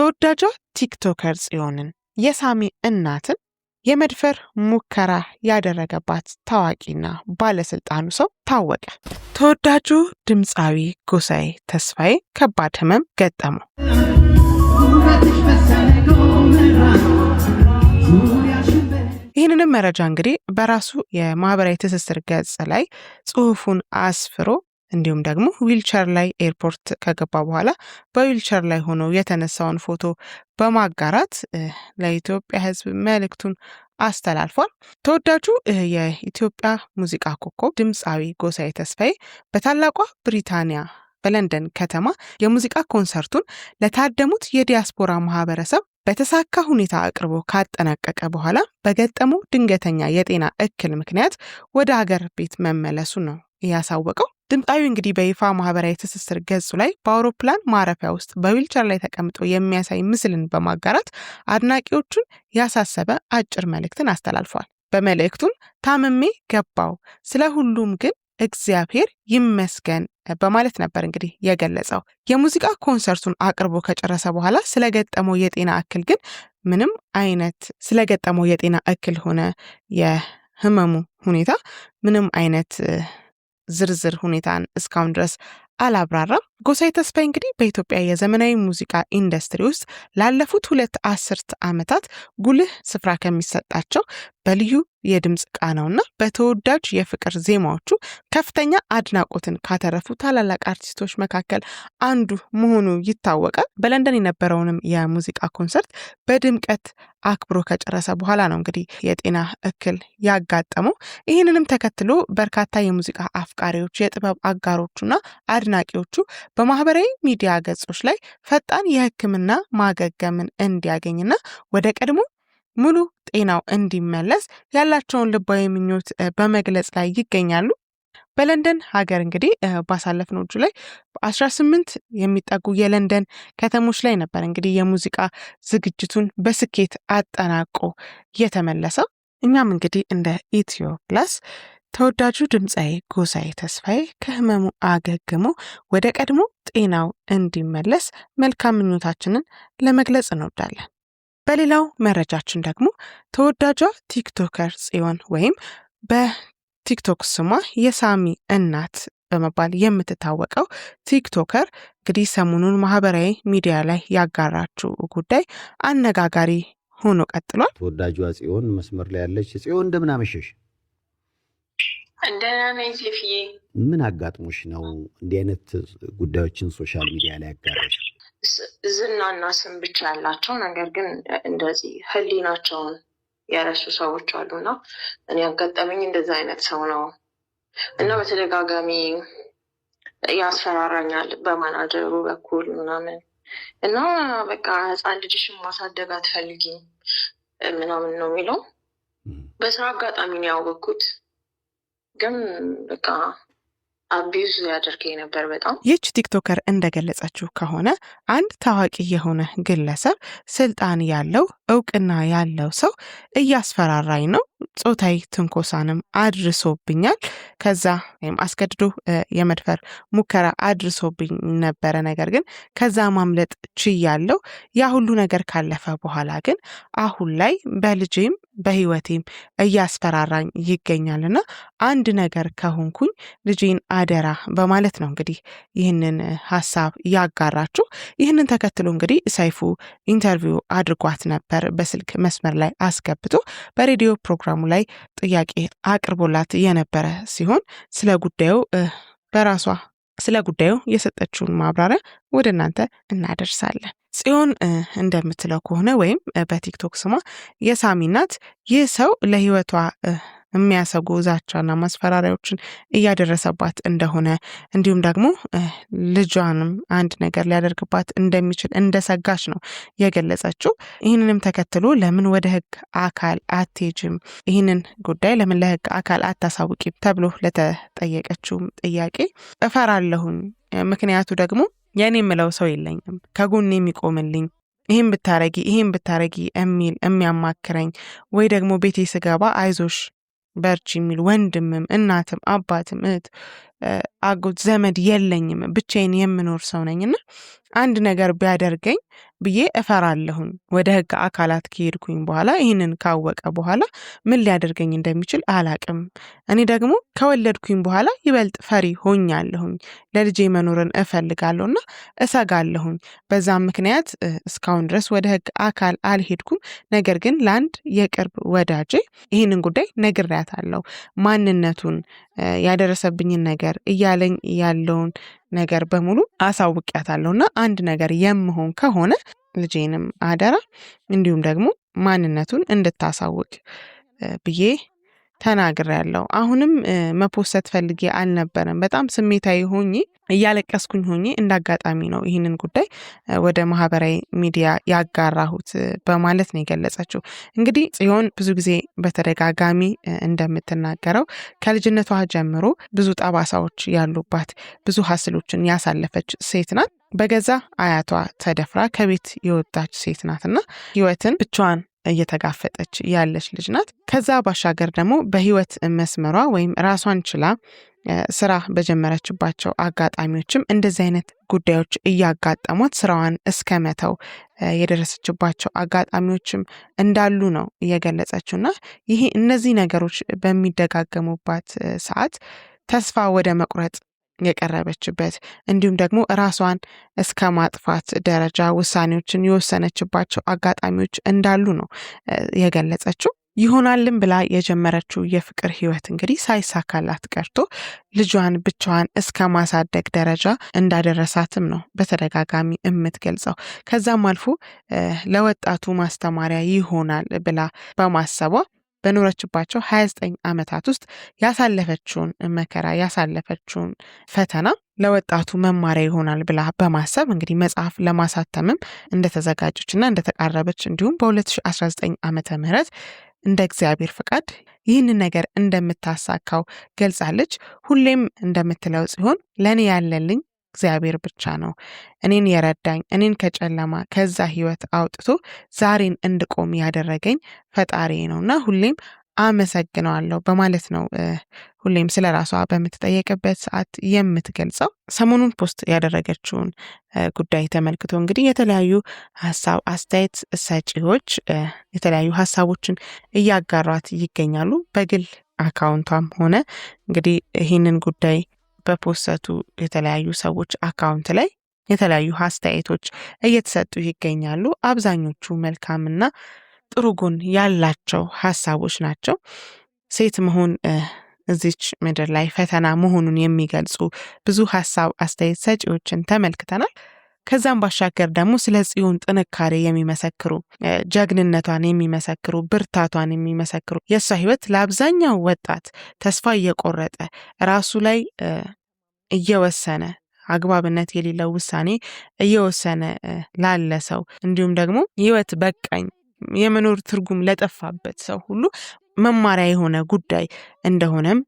ተወዳጇ ቲክቶከር ጽዮንን የሳሚ እናትን የመድፈር ሙከራ ያደረገባት ታዋቂና ባለስልጣኑ ሰው ታወቀ። ተወዳጁ ድምፃዊ ጎሳዬ ተስፋዬ ከባድ ህመም ገጠመው። ይህንንም መረጃ እንግዲህ በራሱ የማህበራዊ ትስስር ገጽ ላይ ጽሁፉን አስፍሮ እንዲሁም ደግሞ ዊልቸር ላይ ኤርፖርት ከገባ በኋላ በዊልቸር ላይ ሆኖ የተነሳውን ፎቶ በማጋራት ለኢትዮጵያ ሕዝብ መልእክቱን አስተላልፏል። ተወዳጁ የኢትዮጵያ ሙዚቃ ኮከብ ድምፃዊ ጎሳዬ ተስፋዬ በታላቋ ብሪታንያ በለንደን ከተማ የሙዚቃ ኮንሰርቱን ለታደሙት የዲያስፖራ ማህበረሰብ በተሳካ ሁኔታ አቅርቦ ካጠናቀቀ በኋላ በገጠመው ድንገተኛ የጤና እክል ምክንያት ወደ ሀገር ቤት መመለሱ ነው ያሳወቀው። ድምፃዊ እንግዲህ በይፋ ማህበራዊ ትስስር ገጹ ላይ በአውሮፕላን ማረፊያ ውስጥ በዊልቸር ላይ ተቀምጦ የሚያሳይ ምስልን በማጋራት አድናቂዎቹን ያሳሰበ አጭር መልእክትን አስተላልፏል። በመልእክቱም ታምሜ ገባው፣ ስለ ሁሉም ግን እግዚአብሔር ይመስገን በማለት ነበር እንግዲህ የገለጸው። የሙዚቃ ኮንሰርቱን አቅርቦ ከጨረሰ በኋላ ስለገጠመው የጤና እክል ግን ምንም አይነት ስለገጠመው የጤና እክል ሆነ የህመሙ ሁኔታ ምንም አይነት ዝርዝር ሁኔታን እስካሁን ድረስ አላብራራም። ጎሳዬ ተስፋዬ እንግዲህ በኢትዮጵያ የዘመናዊ ሙዚቃ ኢንዱስትሪ ውስጥ ላለፉት 2 አስርት ዓመታት ጉልህ ስፍራ ከሚሰጣቸው በልዩ የድምፅ ቃናውና በተወዳጅ የፍቅር ዜማዎቹ ከፍተኛ አድናቆትን ካተረፉ ታላላቅ አርቲስቶች መካከል አንዱ መሆኑ ይታወቃል። በለንደን የነበረውንም የሙዚቃ ኮንሰርት በድምቀት አክብሮ ከጨረሰ በኋላ ነው እንግዲህ የጤና እክል ያጋጠመው። ይህንንም ተከትሎ በርካታ የሙዚቃ አፍቃሪዎች፣ የጥበብ አጋሮቹና አድናቂዎቹ በማህበራዊ ሚዲያ ገጾች ላይ ፈጣን የሕክምና ማገገምን እንዲያገኝና ወደ ቀድሞ ሙሉ ጤናው እንዲመለስ ያላቸውን ልባዊ ምኞት በመግለጽ ላይ ይገኛሉ። በለንደን ሀገር እንግዲህ ባሳለፍነው ጁላይ በ18 የሚጠጉ የለንደን ከተሞች ላይ ነበር እንግዲህ የሙዚቃ ዝግጅቱን በስኬት አጠናቆ የተመለሰው። እኛም እንግዲህ እንደ ኢትዮ ፕላስ ተወዳጁ ድምፃዊ ጎሳዬ ተስፋዬ ከህመሙ አገግሞ ወደ ቀድሞ ጤናው እንዲመለስ መልካም ምኞታችንን ለመግለጽ እንወዳለን። በሌላው መረጃችን ደግሞ ተወዳጇ ቲክቶከር ጽዮን ወይም በቲክቶክ ስሟ የሳሚ እናት በመባል የምትታወቀው ቲክቶከር እንግዲህ ሰሞኑን ማህበራዊ ሚዲያ ላይ ያጋራችው ጉዳይ አነጋጋሪ ሆኖ ቀጥሏል። ተወዳጇ ጽዮን መስመር ላይ ያለች። ጽዮን እንደምን አመሸሽ? እንደና ነኝ ሴፍዬ። ምን አጋጥሞሽ ነው እንዲህ አይነት ጉዳዮችን ሶሻል ሚዲያ ላይ ያጋራሽ? ዝናና ስም ብቻ ያላቸው ነገር ግን እንደዚህ ህሊናቸውን ያረሱ ሰዎች አሉና እኔ ያጋጠመኝ እንደዚህ አይነት ሰው ነው እና በተደጋጋሚ ያስፈራራኛል በማናጀሩ በኩል ምናምን እና በቃ ህፃን ልጅሽን ማሳደግ አትፈልጊም ምናምን ነው የሚለው። በስራ አጋጣሚ ነው ያወቅኩት፣ ግን በቃ አቢዩዝ ያደርገኝ ነበር በጣም። ይህች ቲክቶከር እንደገለጸችው ከሆነ አንድ ታዋቂ የሆነ ግለሰብ ስልጣን ያለው እውቅና ያለው ሰው እያስፈራራኝ ነው፣ ጾታዊ ትንኮሳንም አድርሶብኛል፣ ከዛ ወይም አስገድዶ የመድፈር ሙከራ አድርሶብኝ ነበረ። ነገር ግን ከዛ ማምለጥ ችያለሁ። ያ ሁሉ ነገር ካለፈ በኋላ ግን አሁን ላይ በልጄም በህይወቴም እያስፈራራኝ ይገኛልና አንድ ነገር ከሆንኩኝ ልጄን አደራ በማለት ነው እንግዲህ ይህንን ሀሳብ ያጋራችሁ። ይህንን ተከትሎ እንግዲህ ሰይፉ ኢንተርቪው አድርጓት ነበር በስልክ መስመር ላይ አስገብቶ በሬዲዮ ፕሮግራሙ ላይ ጥያቄ አቅርቦላት የነበረ ሲሆን ስለ ጉዳዩ የሰጠችውን ማብራሪያ ወደ እናንተ እናደርሳለን። ጽዮን እንደምትለው ከሆነ ወይም በቲክቶክ ስሟ የሳሚ እናት ይህ ሰው ለህይወቷ የሚያሰጉ ዛቻና ማስፈራሪያዎችን እያደረሰባት እንደሆነ እንዲሁም ደግሞ ልጇንም አንድ ነገር ሊያደርግባት እንደሚችል እንደሰጋች ነው የገለጸችው። ይህንንም ተከትሎ ለምን ወደ ህግ አካል አትሄጂም፣ ይህንን ጉዳይ ለምን ለህግ አካል አታሳውቂም ተብሎ ለተጠየቀችውም ጥያቄ እፈራለሁኝ፣ ምክንያቱ ደግሞ የኔ የምለው ሰው የለኝም ከጎኔ የሚቆምልኝ፣ ይህን ብታረጊ የሚል የሚያማክረኝ ወይ ደግሞ ቤቴ ስገባ አይዞሽ በርቺ የሚል ወንድምም እናትም አባትም እህት አጎት ዘመድ የለኝም፣ ብቻዬን የምኖር ሰው ነኝና አንድ ነገር ቢያደርገኝ ብዬ እፈራለሁኝ። ወደ ህግ አካላት ከሄድኩኝ በኋላ ይህንን ካወቀ በኋላ ምን ሊያደርገኝ እንደሚችል አላቅም። እኔ ደግሞ ከወለድኩኝ በኋላ ይበልጥ ፈሪ ሆኛለሁኝ። ለልጄ መኖርን እፈልጋለሁና እሰጋለሁኝ። በዛም ምክንያት እስካሁን ድረስ ወደ ህግ አካል አልሄድኩም። ነገር ግን ለአንድ የቅርብ ወዳጄ ይህንን ጉዳይ ነግሬያታለሁ። ማንነቱን ያደረሰብኝን ነገር እያለኝ ያለውን ነገር በሙሉ አሳውቂያታለሁና አንድ ነገር የምሆን ከሆነ ልጄንም አደራ እንዲሁም ደግሞ ማንነቱን እንድታሳውቅ ብዬ ተናግሬያለሁ። አሁንም መፖሰት ፈልጌ አልነበረም። በጣም ስሜታዊ ሆኜ እያለቀስኩኝ ሆኜ እንዳጋጣሚ ነው ይህንን ጉዳይ ወደ ማህበራዊ ሚዲያ ያጋራሁት በማለት ነው የገለጸችው። እንግዲህ ጽዮን ብዙ ጊዜ በተደጋጋሚ እንደምትናገረው ከልጅነቷ ጀምሮ ብዙ ጠባሳዎች ያሉባት ብዙ ሀስሎችን ያሳለፈች ሴት ናት። በገዛ አያቷ ተደፍራ ከቤት የወጣች ሴት ናትና ህይወትን ብቻዋን እየተጋፈጠች ያለች ልጅ ናት። ከዛ ባሻገር ደግሞ በህይወት መስመሯ ወይም ራሷን ችላ ስራ በጀመረችባቸው አጋጣሚዎችም እንደዚህ አይነት ጉዳዮች እያጋጠሟት ስራዋን እስከመተው የደረሰችባቸው አጋጣሚዎችም እንዳሉ ነው እየገለጸችውና ይሄ እነዚህ ነገሮች በሚደጋገሙባት ሰዓት ተስፋ ወደ መቁረጥ የቀረበችበት እንዲሁም ደግሞ ራሷን እስከ ማጥፋት ደረጃ ውሳኔዎችን የወሰነችባቸው አጋጣሚዎች እንዳሉ ነው የገለጸችው። ይሆናልም ብላ የጀመረችው የፍቅር ህይወት እንግዲህ ሳይሳካላት ቀርቶ ልጇን ብቻዋን እስከ ማሳደግ ደረጃ እንዳደረሳትም ነው በተደጋጋሚ የምትገልጸው። ከዛም አልፎ ለወጣቱ ማስተማሪያ ይሆናል ብላ በማሰቧ በኖረችባቸው 29 ዓመታት ውስጥ ያሳለፈችውን መከራ ያሳለፈችውን ፈተና ለወጣቱ መማሪያ ይሆናል ብላ በማሰብ እንግዲህ መጽሐፍ ለማሳተምም እንደተዘጋጀችና እንደተቃረበች እንዲሁም በ2019 ዓመተ ምህረት እንደ እግዚአብሔር ፍቃድ ይህንን ነገር እንደምታሳካው ገልጻለች። ሁሌም እንደምትለው ጽዮን ለኔ ያለልኝ እግዚአብሔር ብቻ ነው። እኔን የረዳኝ እኔን ከጨለማ ከዛ ህይወት አውጥቶ ዛሬን እንድቆም ያደረገኝ ፈጣሪ ነውና ሁሌም አመሰግነዋለሁ በማለት ነው ሁሌም ስለ ራሷ በምትጠየቅበት ሰዓት የምትገልጸው። ሰሞኑን ፖስት ያደረገችውን ጉዳይ ተመልክቶ እንግዲህ የተለያዩ ሀሳብ አስተያየት ሰጪዎች የተለያዩ ሀሳቦችን እያጋሯት ይገኛሉ። በግል አካውንቷም ሆነ እንግዲህ ይህንን ጉዳይ በፖስቱ የተለያዩ ሰዎች አካውንት ላይ የተለያዩ አስተያየቶች እየተሰጡ ይገኛሉ። አብዛኞቹ መልካምና ጥሩ ጎን ያላቸው ሀሳቦች ናቸው። ሴት መሆን እዚች ምድር ላይ ፈተና መሆኑን የሚገልጹ ብዙ ሀሳብ አስተያየት ሰጪዎችን ተመልክተናል። ከዛም ባሻገር ደግሞ ስለ ጽዮን ጥንካሬ የሚመሰክሩ ጀግንነቷን የሚመሰክሩ ብርታቷን የሚመሰክሩ የእሷ ህይወት ለአብዛኛው ወጣት ተስፋ እየቆረጠ ራሱ ላይ እየወሰነ አግባብነት የሌለው ውሳኔ እየወሰነ ላለ ሰው እንዲሁም ደግሞ ህይወት በቃኝ የመኖር ትርጉም ለጠፋበት ሰው ሁሉ መማሪያ የሆነ ጉዳይ እንደሆነም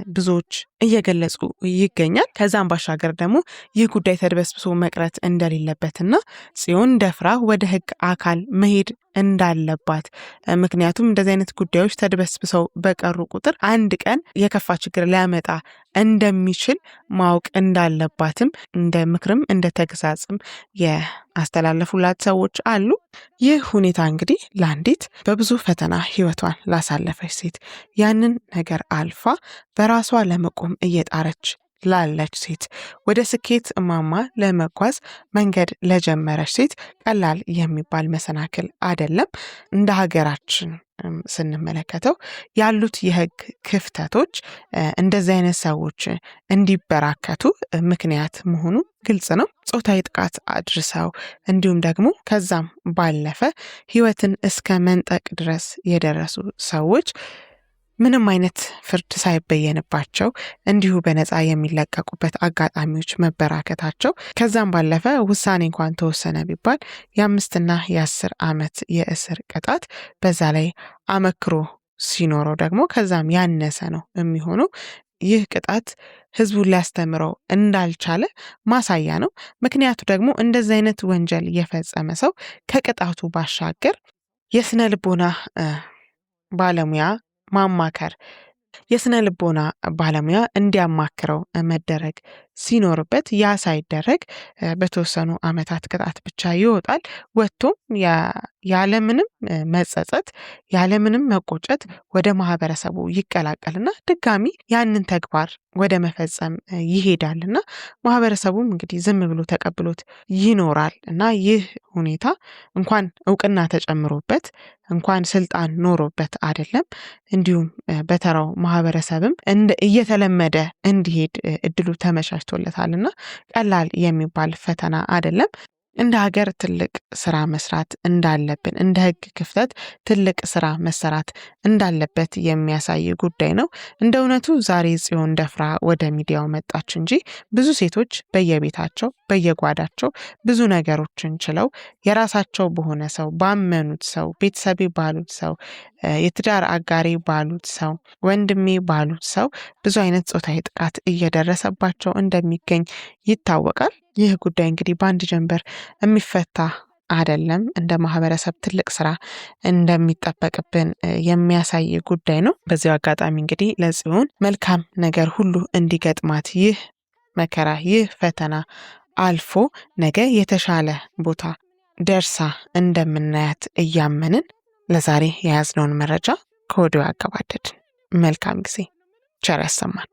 ብዙዎች እየገለጹ ይገኛል። ከዛም ባሻገር ደግሞ ይህ ጉዳይ ተድበስብሶ መቅረት እንደሌለበትና ጽዮን ደፍራ ወደ ህግ አካል መሄድ እንዳለባት ምክንያቱም እንደዚህ አይነት ጉዳዮች ተድበስብሰው በቀሩ ቁጥር አንድ ቀን የከፋ ችግር ሊያመጣ እንደሚችል ማወቅ እንዳለባትም እንደ ምክርም እንደ ተግሳጽም ያስተላለፉላት ሰዎች አሉ። ይህ ሁኔታ እንግዲህ ለአንዲት በብዙ ፈተና ህይወቷን ላሳለፈች ሴት ያንን ነገር አልፋ በራሷ ለመቆም እየጣረች ላለች ሴት ወደ ስኬት ማማ ለመጓዝ መንገድ ለጀመረች ሴት ቀላል የሚባል መሰናክል አይደለም። እንደ ሀገራችን ስንመለከተው ያሉት የህግ ክፍተቶች እንደዚህ አይነት ሰዎች እንዲበራከቱ ምክንያት መሆኑ ግልጽ ነው። ጾታዊ ጥቃት አድርሰው እንዲሁም ደግሞ ከዛም ባለፈ ህይወትን እስከ መንጠቅ ድረስ የደረሱ ሰዎች ምንም አይነት ፍርድ ሳይበየንባቸው እንዲሁ በነፃ የሚለቀቁበት አጋጣሚዎች መበራከታቸው ከዛም ባለፈ ውሳኔ እንኳን ተወሰነ ቢባል የ5 እና የ10 ዓመት የእስር ቅጣት በዛ ላይ አመክሮ ሲኖረው ደግሞ ከዛም ያነሰ ነው የሚሆነው። ይህ ቅጣት ህዝቡን ሊያስተምረው እንዳልቻለ ማሳያ ነው። ምክንያቱ ደግሞ እንደዚህ አይነት ወንጀል የፈጸመ ሰው ከቅጣቱ ባሻገር የስነ ልቦና ባለሙያ ማማከር የስነ ልቦና ባለሙያ እንዲያማክረው መደረግ ሲኖርበት ያ ሳይደረግ በተወሰኑ ዓመታት ቅጣት ብቻ ይወጣል። ወጥቶም ያለምንም መጸጸት ያለምንም መቆጨት ወደ ማህበረሰቡ ይቀላቀልና ድጋሚ ያንን ተግባር ወደ መፈጸም ይሄዳልና ማህበረሰቡም እንግዲህ ዝም ብሎ ተቀብሎት ይኖራል እና ይህ ሁኔታ እንኳን እውቅና ተጨምሮበት እንኳን ስልጣን ኖሮበት አይደለም እንዲሁም በተራው ማህበረሰብም እየተለመደ እንዲሄድ እድሉ ተመቻችቶለታልና ቀላል የሚባል ፈተና አይደለም። እንደ ሀገር ትልቅ ስራ መስራት እንዳለብን እንደ ህግ ክፍተት ትልቅ ስራ መሰራት እንዳለበት የሚያሳይ ጉዳይ ነው። እንደ እውነቱ ዛሬ ጽዮን ደፍራ ወደ ሚዲያው መጣች እንጂ ብዙ ሴቶች በየቤታቸው በየጓዳቸው ብዙ ነገሮችን ችለው የራሳቸው በሆነ ሰው ባመኑት ሰው ቤተሰቤ ባሉት ሰው የትዳር አጋሪ ባሉት ሰው ወንድሜ ባሉት ሰው ብዙ አይነት ጾታዊ ጥቃት እየደረሰባቸው እንደሚገኝ ይታወቃል። ይህ ጉዳይ እንግዲህ በአንድ ጀንበር የሚፈታ አይደለም። እንደ ማህበረሰብ ትልቅ ስራ እንደሚጠበቅብን የሚያሳይ ጉዳይ ነው። በዚሁ አጋጣሚ እንግዲህ ለጽዮን መልካም ነገር ሁሉ እንዲገጥማት ይህ መከራ ይህ ፈተና አልፎ ነገ የተሻለ ቦታ ደርሳ እንደምናያት እያመንን ለዛሬ የያዝነውን መረጃ ከወዲሁ አገባደድን። መልካም ጊዜ፣ ቸር ያሰማን።